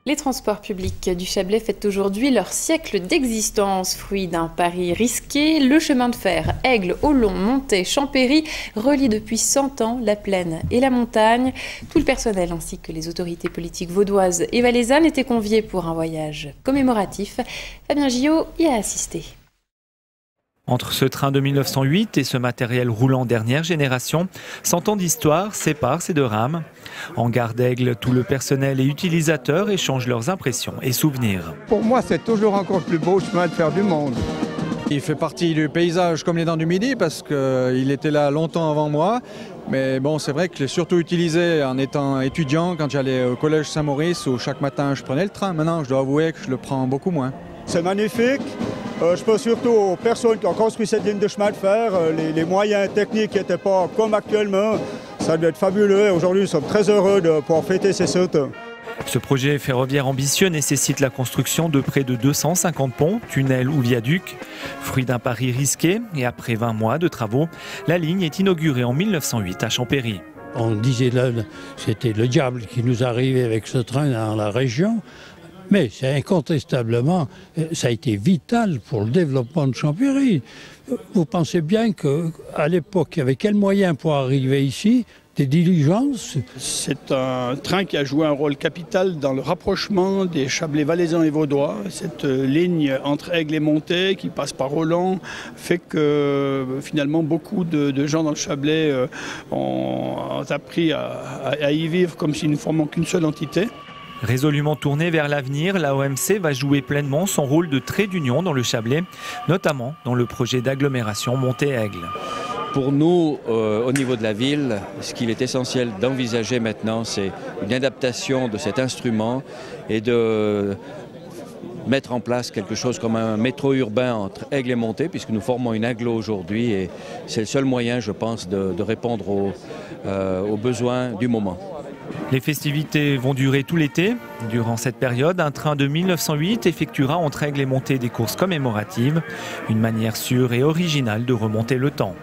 Les transports publics du Chablais fêtent aujourd'hui leur siècle d'existence. Fruit d'un pari risqué, le chemin de fer Aigle, Olon, Montet, Champéry relie depuis 100 ans la plaine et la montagne. Tout le personnel ainsi que les autorités politiques vaudoises et valaisannes étaient conviés pour un voyage commémoratif. Fabien Gillot y a assisté. Entre ce train de 1908 et ce matériel roulant dernière génération, 100 ans d'histoire séparent ces deux rames. En gare d'Aigle, tout le personnel et utilisateurs échangent leurs impressions et souvenirs. Pour moi, c'est toujours encore le plus beau chemin de fer du monde. Il fait partie du paysage comme les Dents du Midi parce qu'il était là longtemps avant moi. Mais bon, c'est vrai que je l'ai surtout utilisé en étant étudiant quand j'allais au collège Saint-Maurice où chaque matin je prenais le train. Maintenant, je dois avouer que je le prends beaucoup moins. C'est magnifique. Je pense surtout aux personnes qui ont construit cette ligne de chemin de fer. Les moyens techniques n'étaient pas comme actuellement. Ça doit être fabuleux. Aujourd'hui, nous sommes très heureux de pouvoir fêter ces 100 ans. Ce projet ferroviaire ambitieux nécessite la construction de près de 250 ponts, tunnels ou viaducs. Fruit d'un pari risqué et après 20 mois de travaux, la ligne est inaugurée en 1908 à Champéry. On disait là, c'était le diable qui nous arrivait avec ce train dans la région. Mais c'est incontestablement, ça a été vital pour le développement de Champéry. Vous pensez bien qu'à l'époque, il y avait quels moyens pour arriver ici? Des diligences? C'est un train qui a joué un rôle capital dans le rapprochement des Chablais valaisans et vaudois. Cette ligne entre Aigle et Montet qui passe par Olon fait que finalement beaucoup de gens dans le Chablais ont appris à y vivre comme si nous ne formions qu'une seule entité. Résolument tournée vers l'avenir, la OMC va jouer pleinement son rôle de trait d'union dans le Chablais, notamment dans le projet d'agglomération Montet-Aigle. Pour nous, au niveau de la ville, ce qu'il est essentiel d'envisager maintenant, c'est une adaptation de cet instrument et de mettre en place quelque chose comme un métro urbain entre Aigle et Montet, puisque nous formons une agglo aujourd'hui et c'est le seul moyen, je pense, de répondre aux besoins du moment. Les festivités vont durer tout l'été. Durant cette période, un train de 1908 effectuera entre Aigle et Montet des courses commémoratives, une manière sûre et originale de remonter le temps.